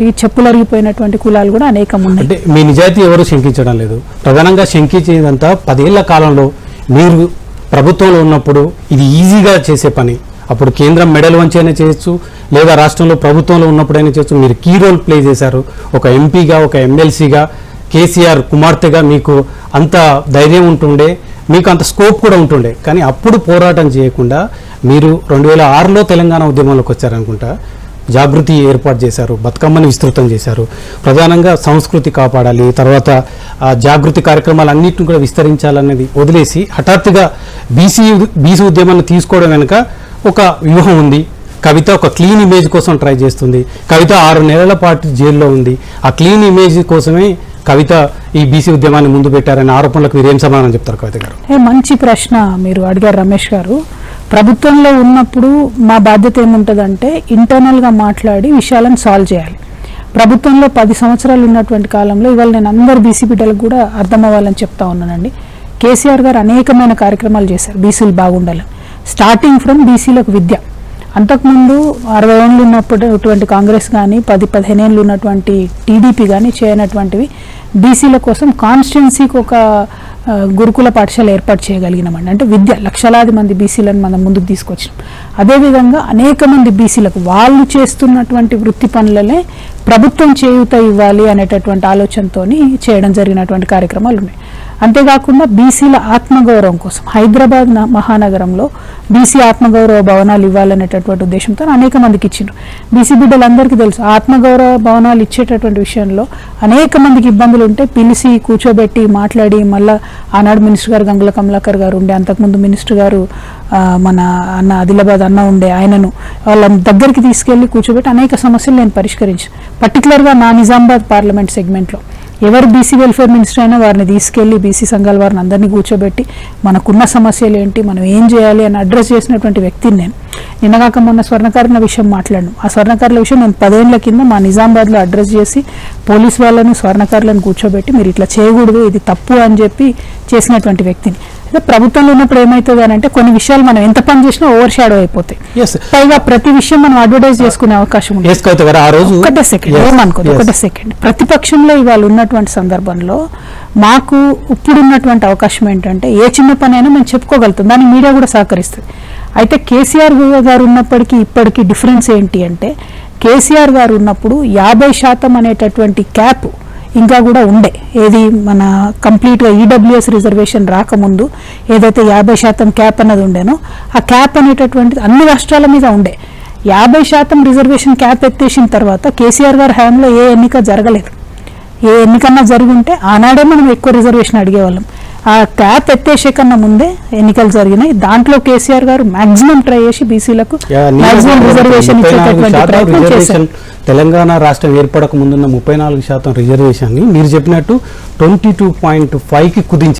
ఈ చెప్పులరిగిపోయినటువంటి కులాలు కూడా అనేకం ఉన్నాయి. అంటే మీ నిజాయితీ ఎవరు శంకించడం లేదు. ప్రధానంగా శంకించేదంతా 10 ఏళ్ల కాలంలో మీరు ప్రభుత్వంలో ఉన్నప్పుడు ఇది ఈజీగా చేసే పని. అప్పుడు కేంద్రం మెడల్ వంచైనా చేయొచ్చు, లేదా రాష్ట్రంలో ప్రభుత్వంలో ఉన్నప్పుడైనా చేయొచ్చు. మీరు కీ రోల్ ప్లే చేశారు. ఒక ఎంపీగా, ఒక ఎమ్మెల్సీగా, కేసీఆర్ కుమార్తెగా మీకు అంత ధైర్యం ఉంటుండే, మీకు అంత స్కోప్ కూడా ఉంటుండే. కానీ అప్పుడు పోరాటం చేయకుండా మీరు 2006లో తెలంగాణ ఉద్యమంలోకి వచ్చారనుకుంటా. జాగృతి ఏర్పాటు చేశారు, బతుకమ్మని విస్తృతం చేశారు. ప్రధానంగా సంస్కృతి కాపాడాలి, తర్వాత జాగృతి కార్యక్రమాలు అన్నింటిని కూడా విస్తరించాలనేది వదిలేసి హఠాత్తుగా బీసీ ఉద్యమాన్ని తీసుకోవడం వెనుక ఒక వ్యూహం ఉంది. కవిత ఒక క్లీన్ ఇమేజ్ కోసం ట్రై చేస్తుంది. కవిత 6 నెలల పాటు జైల్లో ఉంది. ఆ క్లీన్ ఇమేజ్ కోసమే కవిత ఈ బీసీ ఉద్యమాన్ని ముందు పెట్టారనే ఆరోపణలకు మీరు ఏం సమాధానం చెప్తారు కవిత గారు? మంచి ప్రశ్న మీరు అడిగారు రమేష్ గారు. ప్రభుత్వంలో ఉన్నప్పుడు మా బాధ్యత ఏముంటుందంటే ఇంటర్నల్గా మాట్లాడి విషయాలను సాల్వ్ చేయాలి. ప్రభుత్వంలో 10 సంవత్సరాలు ఉన్నటువంటి కాలంలో ఇవాళ నేను అందరు బీసీ బిడ్డలకు కూడా అర్థం అవ్వాలని చెప్తా ఉన్నానండి. కేసీఆర్ గారు అనేకమైన కార్యక్రమాలు చేశారు బీసీలు బాగుండాలని. స్టార్టింగ్ ఫ్రమ్ బీసీలకు విద్య. అంతకుముందు 60 ఏళ్ళు ఉన్నటువంటి కాంగ్రెస్ కానీ 10-15 ఏళ్ళు ఉన్నటువంటి టీడీపీ కానీ చేయనటువంటివి బీసీల కోసం కాన్స్టిట్యున్సీకి ఒక గురుకుల పాఠశాల ఏర్పాటు చేయగలిగినామండి. అంటే విద్య లక్షలాది మంది బీసీలను మనం ముందుకు తీసుకొచ్చినాం. అదేవిధంగా అనేక మంది బీసీలకు వాళ్ళు చేస్తున్నటువంటి వృత్తి పనులనే ప్రభుత్వం చేయూత ఇవ్వాలి అనేటటువంటి ఆలోచనతో చేయడం జరిగినటువంటి కార్యక్రమాలు ఉన్నాయి. అంతేకాకుండా బీసీల ఆత్మగౌరవం కోసం హైదరాబాద్ మహానగరంలో బీసీ ఆత్మగౌరవ భవనాలు ఇవ్వాలనేటటువంటి ఉద్దేశంతో అనేక మందికి ఇచ్చిండ్రు. బీసీ బిడ్డలందరికీ తెలుసు ఆత్మగౌరవ భవనాలు ఇచ్చేటటువంటి విషయంలో అనేక మందికి ఇబ్బందులు ఉంటే పిలిచి కూర్చోబెట్టి మాట్లాడి మళ్ళీ ఆనాడు మినిస్టర్ గారు గంగుల కమలాకర్ గారు ఉండే, అంతకుముందు మినిస్టర్ గారు మన అన్న ఆదిలాబాద్ అన్న ఉండే, ఆయనను వాళ్ళ దగ్గరికి తీసుకెళ్లి కూర్చోబెట్టి అనేక సమస్యలు నేను పరిష్కరించాను. పర్టికులర్గా నా నిజామాబాద్ పార్లమెంట్ సెగ్మెంట్లో ఎవరు బీసీ వెల్ఫేర్ మినిస్టర్ అయినా వారిని తీసుకెళ్లి బీసీ సంఘాల వారిని అందరినీ కూర్చోబెట్టి మనకున్న సమస్యలు ఏంటి, మనం ఏం చేయాలి అని అడ్రస్ చేసినటువంటి వ్యక్తిని నేను. నిన్నగాక మొన్న స్వర్ణకారుల విషయం మాట్లాడను. ఆ స్వర్ణకారుల విషయం నేను 10 ఏళ్ల కింద మా నిజామాబాద్లో అడ్రస్ చేసి పోలీస్ వాళ్ళను స్వర్ణకారులను కూర్చోబెట్టి మీరు ఇట్లా చేయకూడదు, ఇది తప్పు అని చెప్పి చేసినటువంటి వ్యక్తిని. అయితే ప్రభుత్వంలో ఉన్నప్పుడు ఏమవుతుంది అని అంటే కొన్ని విషయాలు మనం ఎంత పని చేసినా ఓవర్ షాడో అయిపోతాయి. పైగా ప్రతి విషయం మనం అడ్వర్టైజ్ చేసుకునే అవకాశం ఉంది. ఒకటే సెకండ్ ప్రతిపక్షంలో ఇవాళ ఉన్నటువంటి సందర్భంలో మాకు ఇప్పుడున్నటువంటి అవకాశం ఏంటంటే ఏ చిన్న పని అయినా మేము చెప్పుకోగలుగుతాం, దాన్ని మీడియా కూడా సహకరిస్తుంది. అయితే కేసీఆర్ గారు ఉన్నప్పటికీ ఇప్పటికీ డిఫరెన్స్ ఏంటి అంటే కేసీఆర్ గారు ఉన్నప్పుడు 50% అనేటటువంటి క్యాప్ ఇంకా కూడా ఉండే. ఏది మన కంప్లీట్గా ఈడబ్ల్యూఎస్ రిజర్వేషన్ రాకముందు ఏదైతే 50% క్యాప్ అన్నది ఉండేనో ఆ క్యాప్ అనేటటువంటిది అన్ని రాష్ట్రాల మీద ఉండే. 50% రిజర్వేషన్ క్యాప్ ఎత్తేసిన తర్వాత కేసీఆర్ గారి హయాంలో ఏ ఎన్నిక జరగలేదు. ఏ ఎన్నికన్నా జరిగి ఉంటే ఆనాడే మనం ఎక్కువ రిజర్వేషన్ అడిగేవాళ్ళం. ఆ క్యాప్ ఎత్తేసే కన్నా ముందే ఎన్నికలు జరిగినాయి. దాంట్లో కేసీఆర్ గారు మాక్సిమం ట్రై చేసి బీసీలకు మాక్సిమం రిజర్వేషన్ ఇచ్చేటటువంటి ప్రయత్నం చేశారు. తెలంగాణ రాష్ట్రం ఏర్పడక ముందున్న 34% రిజర్వేషన్ ని మీరు చెప్పినట్టు 22.5కి కుదించారు.